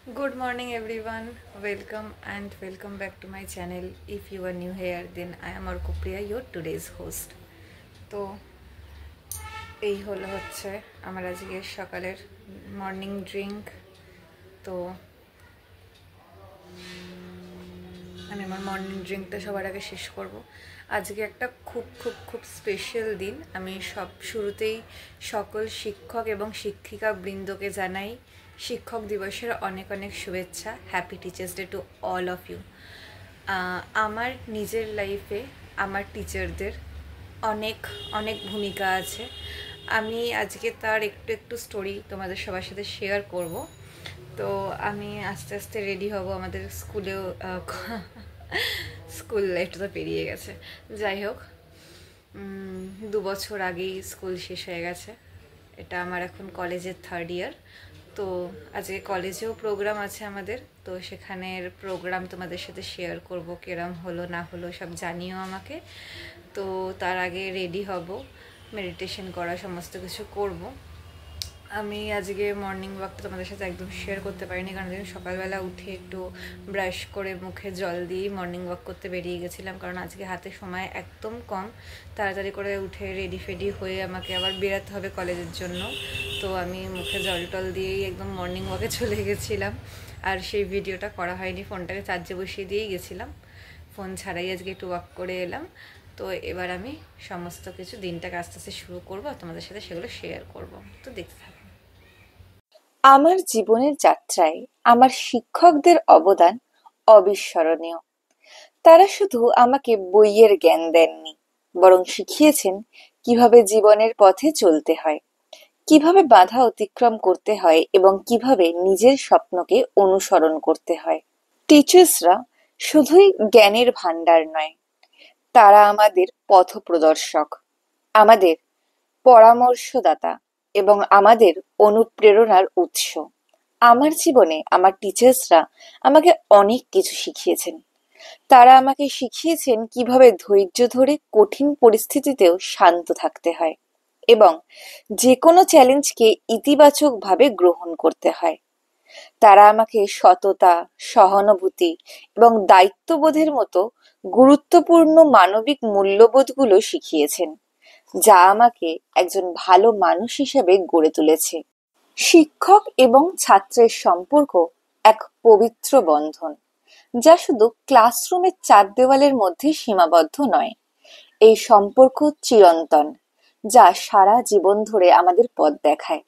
Good morning, everyone. Welcome back to my channel. If you are new here, then I am Arkopriya, your today's host. তো এই হচ্ছে আমার আজকে সকালের morning drink. তো আমি আমার মর্নিং ড্রিঙ্কটা সবার আগে শেষ করব। আজকে একটা খুব খুব খুব স্পেশাল দিন। আমি শুরুতেই সকল শিক্ষক এবং শিক্ষিকা বৃন্দকে জানাই শিক্ষক দিবসের অনেক অনেক শুভেচ্ছা। Happy teachers day to all of you. আমার নিজের লাইফে আমার টিচারদের অনেক অনেক ভূমিকা আছে। আমি আজকে তার একটু একটু স্টোরি তোমাদের সবার সাথে শেয়ার করব। তো আমি আস্তে আস্তে রেডি হব। আমাদের স্কুলেও স্কুল লাইফটা তো পেরিয়ে গেছে, যাই হোক 2 বছর আগেই স্কুল শেষ হয়ে গেছে। এটা আমার এখন কলেজের 3rd ইয়ার। তো আজকে কলেজেও প্রোগ্রাম আছে আমাদের, তো সেখানের প্রোগ্রাম তোমাদের সাথে শেয়ার করব, কেরম হলো না হলো সব জানিও আমাকে। তো তার আগে রেডি হব, মেডিটেশন করা সমস্ত কিছু করব। আমি আজকে মর্নিং ওয়াকটা তোমাদের সাথে একদম শেয়ার করতে পারিনি, কারণ আমি সকালবেলা উঠে একটু ব্রাশ করে মুখে জল দিয়ে মর্নিং ওয়াক করতে বেরিয়ে গেছিলাম, কারণ আজকে হাতে সময় একদম কম। তাড়াতাড়ি করে উঠে রেডি ফেডি হয়ে আমাকে আবার বেরাতে হবে কলেজের জন্য। তো আমি মুখে জল টল দিয়েই একদম মর্নিং ওয়াকে চলে গেছিলাম। আর সেই ভিডিওটা করা হয়নি, ফোনটাকে চার্জে বসিয়ে দিয়েই গেছিলাম, ফোন ছাড়াই আজকে একটু ওয়াক করে এলাম। তো এবার আমি সমস্ত কিছু দিনটাকে আস্তে আস্তে শুরু করবো, তোমাদের সাথে সেগুলো শেয়ার করবো। তো দেখতে থাকো। আমার জীবনের যাত্রায় আমার শিক্ষকদের অবদান অবিস্মরণীয়। তারা শুধু আমাকে বইয়ের জ্ঞান দেননি, বরং শিখিয়েছেন কিভাবে জীবনের পথে চলতে হয়, কিভাবে বাধা অতিক্রম করতে হয় এবং কিভাবে নিজের স্বপ্নকে অনুসরণ করতে হয়। টিচার্সরা শুধুই জ্ঞানের ভান্ডার নয়, তারা আমাদের পথপ্রদর্শক, আমাদের পরামর্শদাতা এবং আমাদের অনুপ্রেরণার উৎস। আমার জীবনে আমার টিচার্সরা আমাকে অনেক কিছু শিখিয়েছেন। তারা আমাকে শিখিয়েছেন কিভাবে ধৈর্য ধরে কঠিন পরিস্থিতিতেও শান্ত থাকতে হয় এবং যে কোনো চ্যালেঞ্জকে ইতিবাচকভাবে গ্রহণ করতে হয়। তারা আমাকে সততা, সহানুভূতি এবং দায়িত্ববোধের মতো গুরুত্বপূর্ণ মানবিক মূল্যবোধগুলো শিখিয়েছেন, যা আমাকে একজন ভালো মানুষ হিসেবে গড়ে তুলেছে। শিক্ষক এবং ছাত্রের সম্পর্ক এক পবিত্র বন্ধন, যা শুধু ক্লাসরুমের 4 দেওয়ালের মধ্যে সীমাবদ্ধ নয়। এই সম্পর্ক চিরন্তন, যা সারা জীবন ধরে আমাদের পথ দেখায়।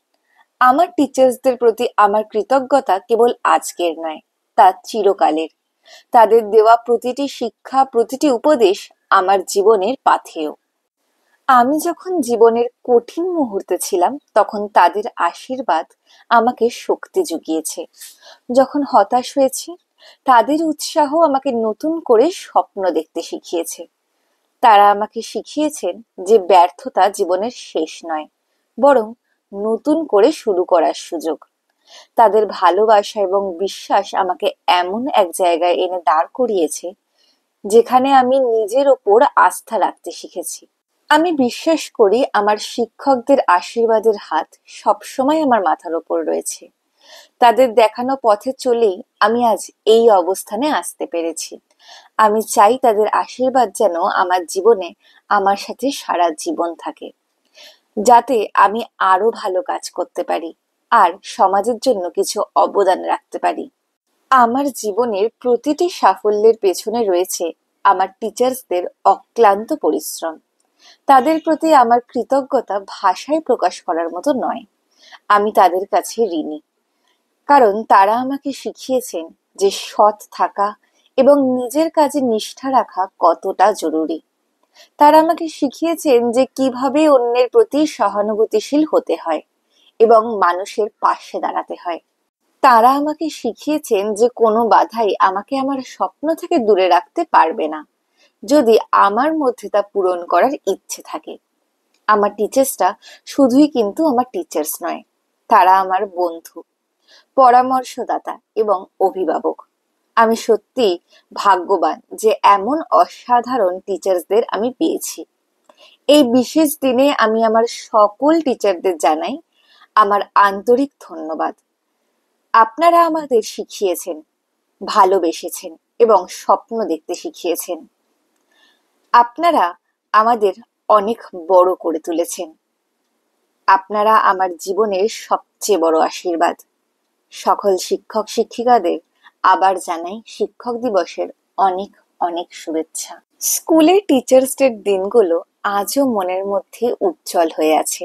আমার টিচার্সদের প্রতি আমার কৃতজ্ঞতা কেবল আজকের নয়, তা চিরকালের। তাদের দেওয়া প্রতিটি শিক্ষা, প্রতিটি উপদেশ আমার জীবনের পাথেয়। আমি যখন জীবনের কঠিন মুহূর্তে ছিলাম, তখন তাদের আশীর্বাদ আমাকে শক্তি জুগিয়েছে। যখন হতাশ হয়েছি, তাদের উৎসাহ আমাকে নতুন করে স্বপ্ন দেখতে শিখিয়েছে। তারা আমাকে শিখিয়েছেন যে ব্যর্থতা জীবনের শেষ নয়, বরং নতুন করে শুরু করার সুযোগ। তাদের ভালোবাসা এবং বিশ্বাস আমাকে এমন এক জায়গায় এনে দাঁড় করিয়েছে, যেখানে আমি নিজের ওপর আস্থা রাখতে শিখেছি। আমি বিশ্বাস করি আমার শিক্ষকদের আশীর্বাদের হাত সবসময় আমার মাথার ওপর রয়েছে। তাদের দেখানো পথে চলেই আমি আজ এই অবস্থানে আসতে পেরেছি। আমি চাই তাদের আশীর্বাদ যেন আমার জীবনে আমার সাথে সারা জীবন থাকে, যাতে আমি আরো ভালো কাজ করতে পারি আর সমাজের জন্য কিছু অবদান রাখতে পারি। আমার জীবনের প্রতিটি সাফল্যের পেছনে রয়েছে আমার টিচার্সদের অক্লান্ত পরিশ্রম। তাদের প্রতি আমার কৃতজ্ঞতা ভাষায় প্রকাশ করার মতো নয়। আমি তাদের কাছে ঋণী, কারণ তারা আমাকে শিখিয়েছেন যে সৎ থাকা এবং নিজের কাজে নিষ্ঠা রাখা কতটা জরুরি। তারা আমাকে শিখিয়েছেন যে কিভাবে অন্যের প্রতি সহানুভূতিশীল হতে হয় এবং মানুষের পাশে দাঁড়াতে হয়। তারা আমাকে শিখিয়েছেন যে কোনো বাধাই আমাকে আমার স্বপ্ন থেকে দূরে রাখতে পারবে না, যদি আমার মধ্যে তা পূরণ করার ইচ্ছে থাকে। আমার টিচার্সরা শুধুই কিন্তু আমার টিচার্স নয়, তারা আমার বন্ধু, পরামর্শদাতা এবং অভিভাবক। আমি সত্যি ভাগ্যবান যে এমন অসাধারণ টিচার্সদের আমি পেয়েছি। এই বিশেষ দিনে আমি আমার সকল টিচারদের জানাই আমার আন্তরিক ধন্যবাদ। আপনারা আমাদের শিখিয়েছেন, ভালোবেসেছেন এবং স্বপ্ন দেখতে শিখিয়েছেন। আপনারা আমাদের অনেক বড় করে তুলেছেন। আপনারা আমার জীবনের সবচেয়ে বড় আশীর্বাদ। সকল শিক্ষক শিক্ষিকাদের আবার জানাই শিক্ষক দিবসের অনেক অনেক শুভেচ্ছা। স্কুলের টিচার্স ডের দিনগুলো আজও মনের মধ্যে উজ্জ্বল হয়ে আছে।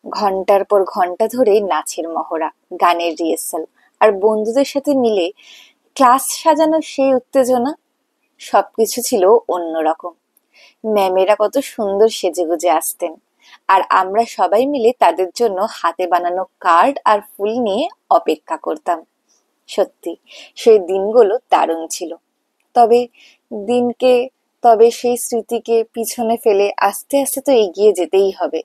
ঘন্টার পর ঘন্টা ধরে নাচের মহড়া, গানের রিহার্সাল আর বন্ধুদের সাথে মিলে ক্লাস সাজানোর সেই উত্তেজনা, সবকিছু ছিল অন্যরকম। ম্যামেরা কত সুন্দর সেজেগুজে আসতেন, আর আমরা সবাই মিলে তাদের জন্য হাতে বানানো কার্ড আর ফুল নিয়ে অপেক্ষা করতাম। সত্যি সেই দিনগুলো দারুণ ছিল। তবে সেই স্মৃতিকে পিছনে ফেলে আস্তে আস্তে তো এগিয়ে যেতেই হবে,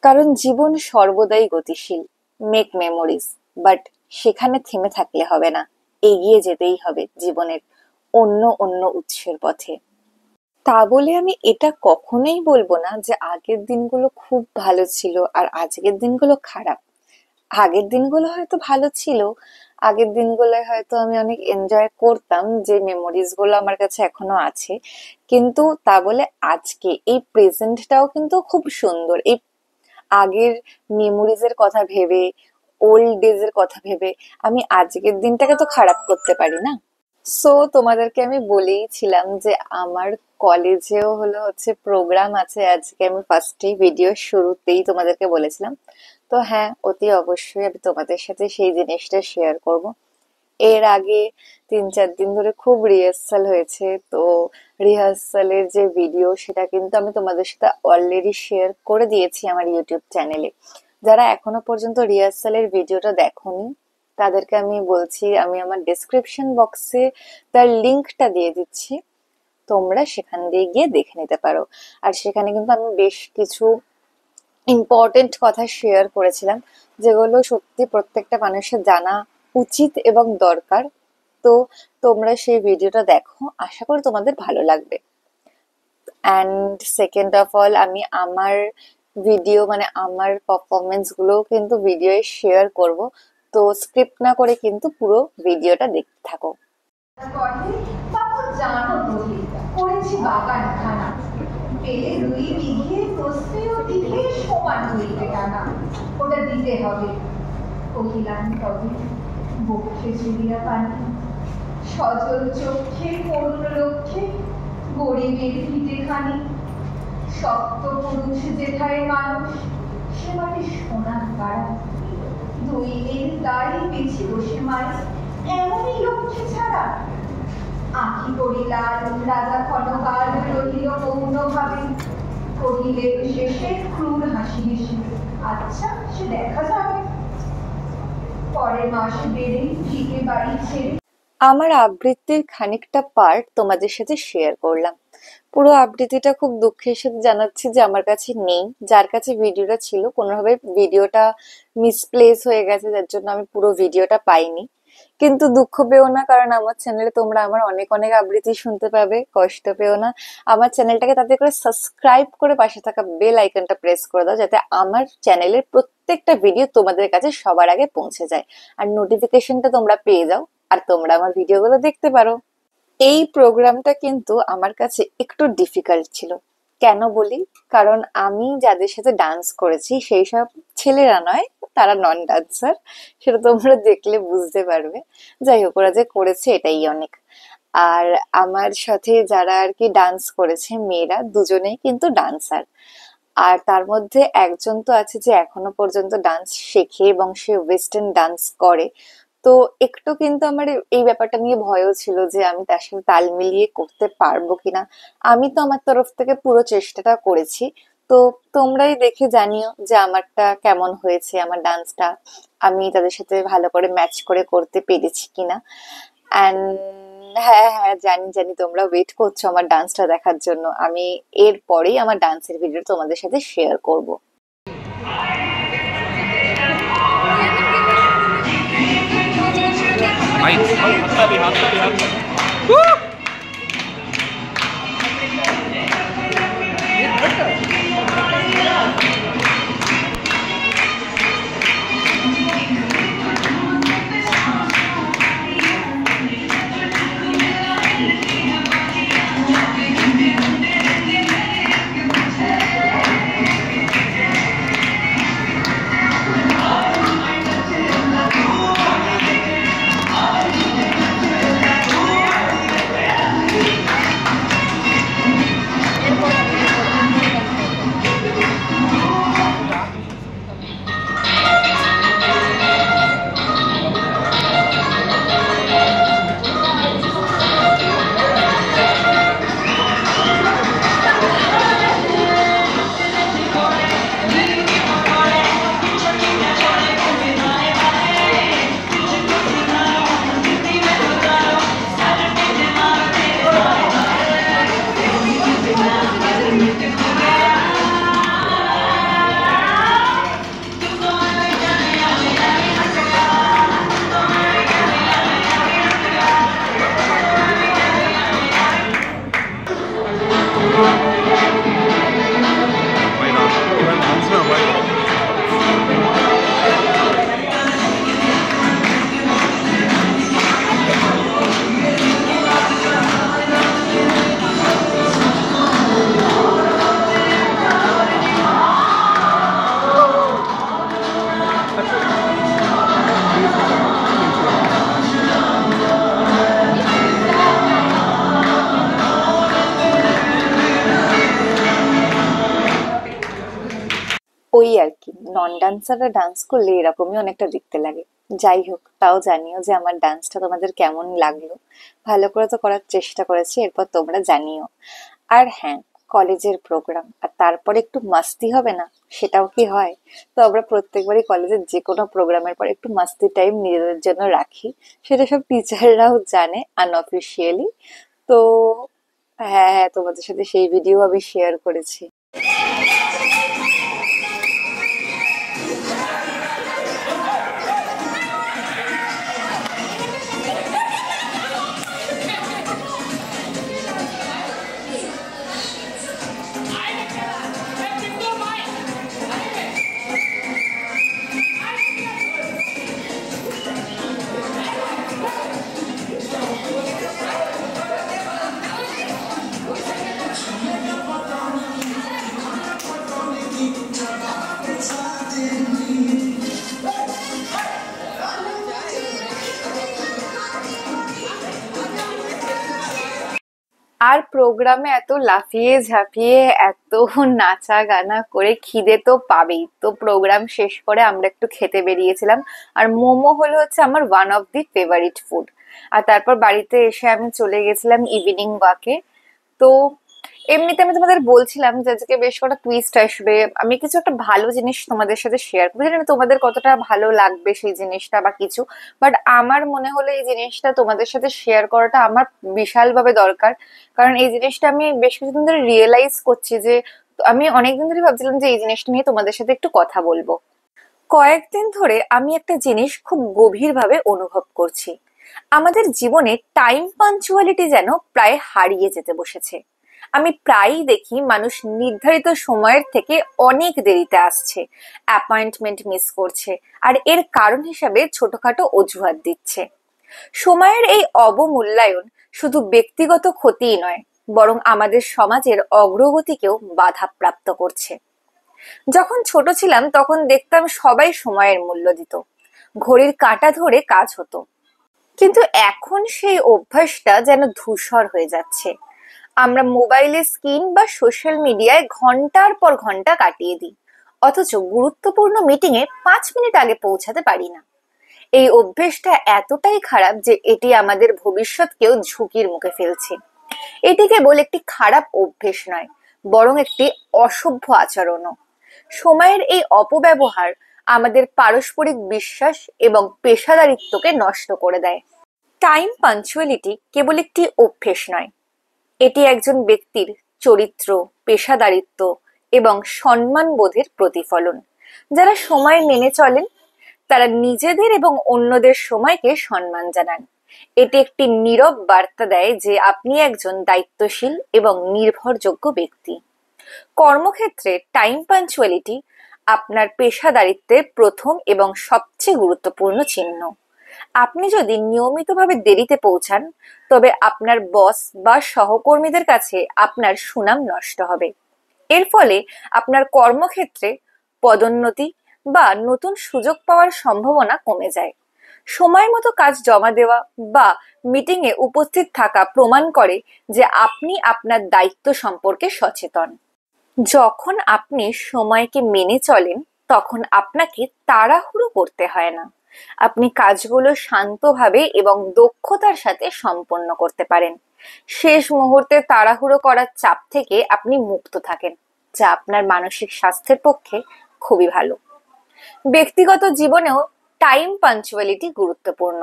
কারণ জীবন সর্বদাই গতিশীল। মেক মেমোরিজ, বাট সেখানে থেমে থাকলে হবে না, এগিয়ে যেতেই হবে জীবনের অন্য অন্য উৎসের পথে। তা বলে আমি এটা কখনোই বলবো না যে আগের দিনগুলো খুব ভালো ছিল আর আজকের দিনগুলো খারাপ। আগের দিনগুলো হয়তো ভালো ছিল, আগের দিনগুলোয় হয়তো আমি অনেক এনজয় করতাম, যে মেমোরিজ গুলো আমার কাছে এখনো আছে। কিন্তু তা বলে আজকে এই প্রেজেন্টটাও কিন্তু খুব সুন্দর। এই আগের মেমোরিজ এর কথা ভেবে, ওল্ড ডেজ এর কথা ভেবে আমি আজকের দিনটাকে তো খারাপ করতে পারি না। সো তোমাদেরকে আমি বলেইছিলাম যে আমার কলেজেও হচ্ছে প্রোগ্রাম আছে আজকে। আমি ফার্স্টেই ভিডিও শুরুতেই তোমাদেরকে বলেছিলাম। তো হ্যাঁ, অতি অবশ্যই আমি তোমাদের সাথে সেই জিনিসটা শেয়ার করব। এর আগে 3-4 দিন ধরে খুব রিহার্সাল হয়েছে, তো রিহার্সালের যে ভিডিও সেটা কিন্তু আমি তোমাদের সাথে অলরেডি শেয়ার করে দিয়েছি আমার ইউটিউব চ্যানেলে। যারা এখনো পর্যন্ত রিহার্সালের ভিডিওটা দেখোনি তাদেরকে আমি বলছি, আমি আমার ডেসক্রিপশন বক্সে তার লিংকটা দিয়ে দিচ্ছি, তোমরা সেখান দিয়ে গিয়ে দেখে নিতে পারো। আর সেখানে কিন্তু আমি বেশ কিছু ইম্পর্টেন্ট কথা শেয়ার করেছিলাম, যেগুলো সত্যি প্রত্যেকটা মানুষের জানা উচিত এবং দরকার। তো তোমরা সেই ভিডিওটা দেখো, আশা করি তোমাদের ভালো লাগবে। অ্যান্ড সেকেন্ড অফ অল, আমি আমার ভিডিও মানে আমার পারফরমেন্স গুলো কিন্তু ভিডিওয়ে শেয়ার করব, তো স্ক্রিপ্ট না করে কিন্তু পুরো ভিডিওটা দেখতে থাকো। জানো তো করেছি বাগান খানা, পেলে 2 বিঘে প্রস্তেও দিকে সমান হইতে টানা, ওটা দিতে হবে। কহিলাম তবে বক্ষে চুলিয়া পানি, সজল চক্ষে করুণ লক্ষ্যে গরিবের ভিটে খানি। সপ্ত পুরুষ যেথায় মানুষ সে মাটি সোনার পাড়া, দৈনের দাড়ি পেছি বসে মারি এমনই লক্ষ্যে ছাড়া। আঁকি করিলাম রাজা ক্ষণকাল রহিল মৌন ভাবে, কহিলেন শেষে ক্রূর হাসি হেসে, আচ্ছা সে দেখা যাবে। পরের মাসে বেড়ে ফিকে বাড়ি ছেড়ে আমার আবৃত্তির খানিকটা পার্ট তোমাদের সাথে শেয়ার করলাম। পুরো আবৃত্তিটা খুব দুঃখের সাথে জানাচ্ছি যে আমার কাছে নেই। যার কাছে ভিডিওটা ছিল কোনোভাবে ভিডিওটা মিসপ্লেস হয়ে গেছে, যার জন্য আমি পুরো ভিডিওটা পাইনি। কিন্তু দুঃখ পেও না, কারণ আমার চ্যানেলে তোমরা আমার অনেক অনেক আবৃত্তি শুনতে পাবে, কষ্ট পেও না। আমার চ্যানেলটাকে তাতে করে সাবস্ক্রাইব করে পাশে থাকা বেল আইকনটা প্রেস করে দাও, যাতে আমার চ্যানেলের প্রত্যেকটা ভিডিও তোমাদের কাছে সবার আগে পৌঁছে যায় আর নোটিফিকেশনটা তোমরা পেয়ে যাও, আর তোমরা আমার ভিডিওগুলো দেখতে পারো। এই প্রোগ্রামটা কিন্তু আমার কাছে একটু ডিফিকাল্ট ছিল। কেন বলি? কারণ আমি যাদের সাথে ডান্স করেছি সেই সব ছেলেরা নয়, তারা নন ডান্সার, সেটা তোমরা দেখলে বুঝতে পারবে। যাই হোক, ওরা যে করেছে এটাই অনেক। আর আমার সাথে যারা আর কি ডান্স করেছে মেয়েরা দুজনেই কিন্তু ডান্সার, আর তার মধ্যে একজন তো আছে যে এখনো পর্যন্ত ডান্স শেখে এবং সে ওয়েস্টার্ন ডান্স করে। তো একটু কিন্তু আমার এই ব্যাপারটা নিয়ে ভয়ও ছিল যে আমি তার সাথে তাল মিলিয়ে করতে পারবো কিনা। আমি তো আমার তরফ থেকে পুরো চেষ্টাটা করেছি, তো তোমরাই দেখে জানিও যে আমারটা কেমন হয়েছে, আমার ডান্সটা আমি তাদের সাথে ভালো করে ম্যাচ করে করতে পেরেছি কিনা। অ্যান্ড হ্যাঁ হ্যাঁ, জানি জানি তোমরা ওয়েট করছো আমার ডান্সটা দেখার জন্য। আমি এর পরেই আমার ডান্সের ভিডিও তোমাদের সাথে শেয়ার করব। ওই আর কি, নন ডান্সাররা ডান্স করলে এরকমই অনেকটা দেখতে লাগে। যাই হোক, তাও জানিও যে আমার ডান্সটা তোমাদের কেমন লাগলো। ভালো করে তো করার চেষ্টা করেছি, এরপর তোমরা জানিও। আর হ্যাঁ, কলেজের প্রোগ্রাম আর তারপরে একটু মাস্তি হবে না, সেটাও কি হয়? তো আমরা প্রত্যেকবারই কলেজের যে কোনো প্রোগ্রামের পর একটু মাস্তি টাইম নিজেদের জন্য রাখি, সেটা সব টিচাররাও জানে আনঅফিসিয়ালি। তো হ্যাঁ হ্যাঁ, তোমাদের সাথে সেই ভিডিও আমি শেয়ার করেছি। আর প্রোগ্রামে এত লাফিয়ে ঝাঁপিয়ে এত নাচা গানা করে খিদে তো পাবেই। তো প্রোগ্রাম শেষ করে আমরা একটু খেতে বেরিয়েছিলাম, আর মোমো হলো হচ্ছে আমার one of the favourite food. আর তারপর বাড়িতে এসে আমি চলে গেছিলাম ইভিনিং ওয়াকে। তো এমনিতে আমি তোমাদের বলছিলাম যে আজকে বেশ কটা টুইস্ট আসবে, আমি কিছু একটা ভালো জিনিস তোমাদের সাথে শেয়ার করবো, জানি না তোমাদের কতটা ভালো লাগবে সেই জিনিসটা বা কিছু, বাট আমার মনে হলো এই জিনিসটা তোমাদের সাথে শেয়ার করাটা আমার বিশালভাবে দরকার। কারণ এই জিনিসটা আমি বেশ কিছুদিন ধরে রিয়েলাইজ করছি যে আমি অনেকদিন ধরে ভাবছিলাম যে এই জিনিসটা নিয়ে তোমাদের সাথে একটু কথা বলবো। কয়েকদিন ধরে আমি একটা জিনিস খুব গভীরভাবে অনুভব করছি। আমাদের জীবনে টাইম পাঞ্চুয়ালিটি যেন প্রায় হারিয়ে যেতে বসেছে। আমি প্রায়ই দেখি মানুষ নির্ধারিত সময়ের থেকে অনেক দেরিতে আসছে, অ্যাপয়েন্টমেন্ট মিস করছে, আর এর কারণ হিসাবে ছোটখাটো অজুহাত দিচ্ছে। সময়ের এই অবমূল্যায়ন শুধু ব্যক্তিগত ক্ষতিই নয়, বরং আমাদের সমাজের অগ্রগতিকেও বাধাপ্রাপ্ত করছে। যখন ছোট ছিলাম তখন দেখতাম সবাই সময়ের মূল্য দিত, ঘড়ির কাঁটা ধরে কাজ হতো। কিন্তু এখন সেই অভ্যাসটা যেন ধূসর হয়ে যাচ্ছে। আমরা মোবাইলে স্ক্রিন বা সোশ্যাল মিডিয়ায় ঘন্টার পর ঘন্টা কাটিয়ে দিই, অথচ গুরুত্বপূর্ণ মিটিং এ 5 মিনিট আগে পৌঁছাতে পারি না। এই অভ্যেসটা এতটাই খারাপ যে এটি আমাদের ভবিষ্যৎকেও ঝুঁকির মুখে ফেলছে। এটি কেবল একটি খারাপ অভ্যেস নয়, বরং একটি অসভ্য আচরণও। সময়ের এই অপব্যবহার আমাদের পারস্পরিক বিশ্বাস এবং পেশাদারিত্বকে নষ্ট করে দেয়। টাইম পাঞ্চুয়ালিটি কেবল একটি অভ্যেস নয়, এটি একজন ব্যক্তির চরিত্র, পেশাদারিত্ব এবং সম্মানবোধের প্রতিফলন। যারা সময় মেনে চলেন তারা নিজেদের এবং অন্যদের সময়কে সম্মান জানান। এটি একটি নীরব বার্তা দেয় যে আপনি একজন দায়িত্বশীল এবং নির্ভরযোগ্য ব্যক্তি। কর্মক্ষেত্রে টাইম পাঞ্চুয়ালিটি আপনার পেশাদারিত্বের প্রথম এবং সবচেয়ে গুরুত্বপূর্ণ চিহ্ন। আপনি যদি নিয়মিতভাবে দেরিতে পৌঁছান, তবে আপনার বস বা সহকর্মীদের কাছে আপনার সুনাম নষ্ট হবে। এর ফলে আপনার কর্মক্ষেত্রে পদোন্নতি বা নতুন সুযোগ পাওয়ার সম্ভাবনা কমে যায়। সময় মতো কাজ জমা দেওয়া বা মিটিং এ উপস্থিত থাকা প্রমাণ করে যে আপনি আপনার দায়িত্ব সম্পর্কে সচেতন। যখন আপনি সময়কে মেনে চলেন, তখন আপনাকে তাড়াহুড়ো করতে হয় না। আপনি কাজগুলো শান্তভাবে এবং দক্ষতার সাথে সম্পন্ন করতে পারেন। শেষ মুহূর্তে তাড়াহুড়ো করার চাপ থেকে আপনি মুক্ত থাকেন, যা আপনার মানসিক স্বাস্থ্যের পক্ষে খুবই ভালো। ব্যক্তিগত জীবনেও টাইম পাঞ্চুয়ালিটি গুরুত্বপূর্ণ।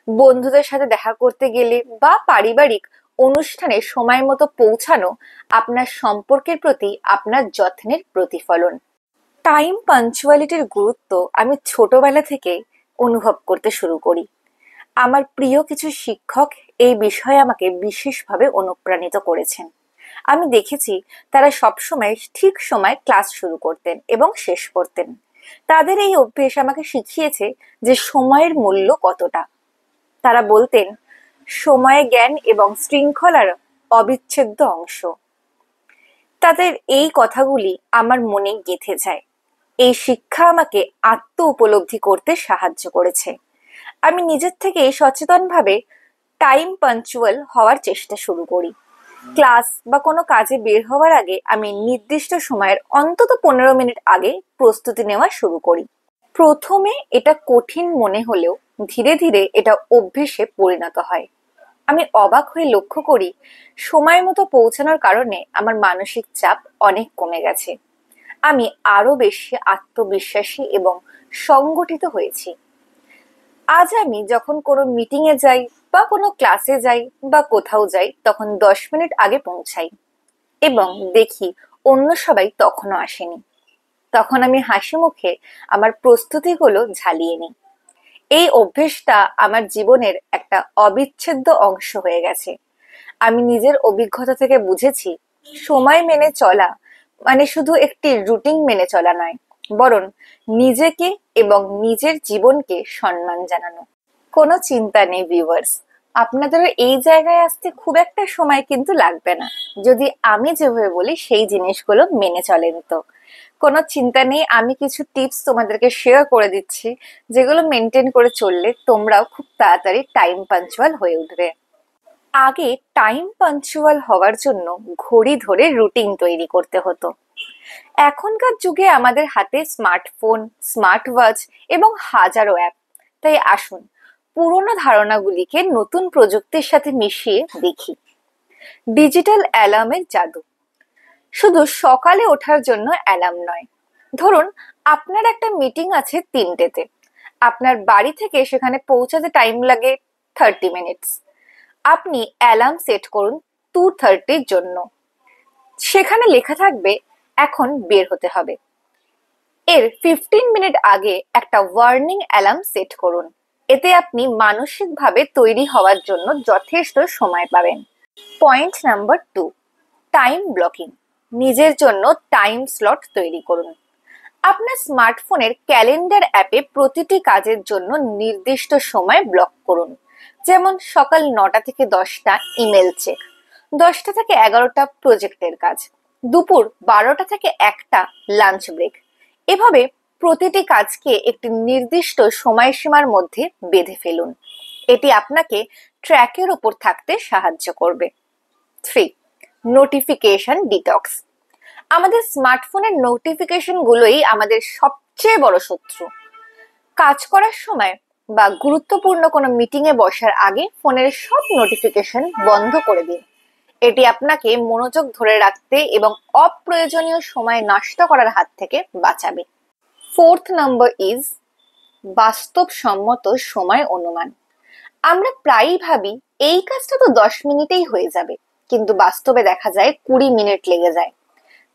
বন্ধুদের সাথে দেখা করতে গেলে বা পারিবারিক অনুষ্ঠানে সময় মতো পৌঁছানো আপনার সম্পর্কের প্রতি আপনার যত্নের প্রতিফলন। টাইম পাঞ্চুয়ালিটির গুরুত্ব আমি ছোটবেলা থেকে অনুভব করতে শুরু করি। আমার প্রিয় কিছু শিক্ষক এই বিষয়ে আমাকে বিশেষভাবে অনুপ্রাণিত করেছেন। আমি দেখেছি তারা সবসময় ঠিক সময় ক্লাস শুরু করতেন এবং শেষ করতেন। তাদের এই অভ্যেস আমাকে শিখিয়েছে যে সময়ের মূল্য কতটা। তারা বলতেন, সময় জ্ঞান এবং শৃঙ্খলার অবিচ্ছেদ্য অংশ। তাদের এই কথাগুলি আমার মনে গেঁথে যায়। এই শিক্ষা আমাকে আত্ম উপলব্ধি করতে সাহায্য করেছে। আমি নিজের থেকে সচেতনভাবে টাইম পাঞ্চুয়াল হওয়ার চেষ্টা শুরু করি। ক্লাস বা কোনো কাজে বের হওয়ার আগে আমি নির্দিষ্ট সময়ের অন্তত 15 মিনিট আগে প্রস্তুতি নেওয়া শুরু করি। প্রথমে এটা কঠিন মনে হলেও ধীরে ধীরে এটা অভ্যেসে পরিণত হয়। আমি অবাক হয়ে লক্ষ্য করি সময় মতো পৌঁছানোর কারণে আমার মানসিক চাপ অনেক কমে গেছে। আমি আরো বেশি আত্মবিশ্বাসী এবং সংগঠিত হয়েছি। আজ আমি যখন কোনো মিটিং এ যাই বা কোনো ক্লাসে যাই বা কোথাও যাই তখন 10 মিনিট আগে পৌঁছাই এবং দেখি অন্য সবাই তখনও আসেনি। তখন আমি হাসি মুখে আমার প্রস্তুতিগুলো ঝালিয়ে নিই। এই অভ্যেসটা আমার জীবনের একটা অবিচ্ছেদ্য অংশ হয়ে গেছে। আমি নিজের অভিজ্ঞতা থেকে বুঝেছি সময় মেনে চলা মানে শুধু একটি রুটিন মেনে চলা নয়, বরং নিজেকে এবং নিজের জীবনকে সম্মান জানানো। কোনো চিন্তা নেই ভিউয়ার্স, আপনাদেরও এই জায়গায় আসতে খুব একটা সময় কিন্তু লাগবে না, যদি আমি যেভাবে বলি সেই জিনিসগুলো মেনে চলেন তো। কোনো চিন্তা নেই, আমি কিছু টিপস তোমাদেরকে শেয়ার করে দিচ্ছি যেগুলো মেনটেন করে চললে তোমরাও খুব তাড়াতাড়ি টাইম পাঞ্চুয়াল হয়ে উঠবে। আগে টাইম পাঞ্চুয়াল হওয়ার জন্য ঘড়ি ধরে রুটিন তৈরি করতে হতো। এখনকার যুগে আমাদের হাতে স্মার্টফোন, স্মার্ট ওয়াচ এবং হাজারো অ্যাপ। তাই আসুন পুরোনো ধারণাগুলিকে নতুন প্রযুক্তির সাথে মিশিয়ে দেখি। ডিজিটাল অ্যালার্মের জাদু। শুধু সকালে ওঠার জন্য অ্যালার্ম নয়। ধরুন আপনার একটা মিটিং আছে 3টেতে, আপনার বাড়ি থেকে সেখানে পৌঁছাতে টাইম লাগে 30 মিনিটস। আপনি অ্যালার্ম সেট করুন 2:30 জন্য। সেখানে লেখা থাকবে এখন বের হতে হবে। এর 15 মিনিট আগে একটা ওয়ার্নিং অ্যালার্ম সেট করুন। এতে আপনি মানসিকভাবে তৈরি হওয়ার জন্য যথেষ্ট সময় পাবেন। Point number 2, time blocking. নিজের জন্য টাইম স্লট তৈরি করুন। আপনার স্মার্টফোনের ক্যালেন্ডার অ্যাপে প্রতিটি কাজের জন্য নির্দিষ্ট সময় ব্লক করুন। যেমন সকাল 9টা থেকে 10টা ইমেল চেক, 10টা থেকে 11টা প্রজেক্টের কাজ, দুপুর 12টা থেকে 1টা লাঞ্চ ব্রেক। এভাবে প্রতিটি কাজকে একটি নির্দিষ্ট সময়সীমার মধ্যে বেঁধে ফেলুন। এটি আপনাকে ট্র্যাকের উপর থাকতে সাহায্য করবে। 3, নোটিফিকেশন ডিটক্স। আমাদের স্মার্টফোনের নোটিফিকেশন গুলোই আমাদের সবচেয়ে বড় শত্রু। কাজ করার সময় বা গুরুত্বপূর্ণ কোনো মিটিং এ বসার আগে ফোনের সব নোটিফিকেশন বন্ধ করে দিন। এটি আপনাকে মনোযোগ ধরে রাখতে এবং অপ্রয়োজনীয় সময় নষ্ট করার হাত থেকে বাঁচাবে। 4th নাম্বার ইজ বাস্তবসম্মত সময় অনুমান। আমরা প্রায়ই ভাবি এই কাজটা তো 10 মিনিটেই হয়ে যাবে, কিন্তু বাস্তবে দেখা যায় 20 মিনিট লেগে যায়।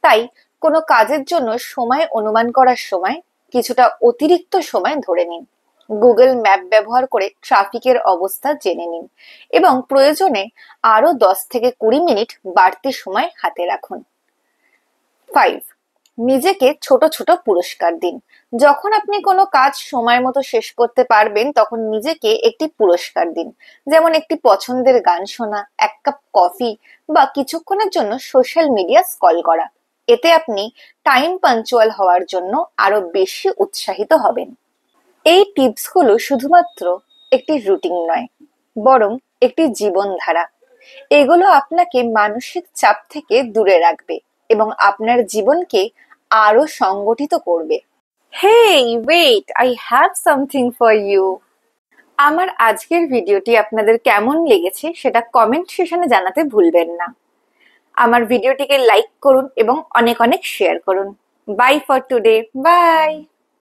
তাই কোনো কাজের জন্য সময় অনুমান করার সময় কিছুটা অতিরিক্ত সময় ধরে নিন। গুগল ম্যাপ ব্যবহার করে ট্রাফিকের অবস্থা জেনে নিন এবং প্রয়োজনে আরো 10 থেকে 20 মিনিট বাড়তি সময় হাতে রাখুন। 5, নিজেকে ছোট ছোট পুরস্কার দিন। যখন আপনি কোনো কাজ সময় মতো শেষ করতে পারবেন তখন নিজেকে একটি পুরস্কার দিন, যেমন একটি পছন্দের গান শোনা, 1 কাপ কফি বা কিছুক্ষণের জন্য সোশ্যাল মিডিয়া স্ক্রল করা। এতে আপনি টাইম পাঞ্চুয়াল হওয়ার জন্য আরো বেশি উৎসাহিত হবেন। এই টিপসগুলো শুধুমাত্র একটি রুটিন নয়, বরং একটি জীবনধারা। এগুলো আপনাকে মানসিক চাপ থেকে দূরে রাখবে এবং আপনার জীবনকে আরো সংগঠিত করবে। Hey wait, I have something for you. আমার আজকের ভিডিওটি আপনাদের কেমন লেগেছে সেটা কমেন্ট সেকশনে জানাতে ভুলবেন না। আমার ভিডিওটিকে লাইক করুন এবং অনেক অনেক শেয়ার করুন। Bye for today, by.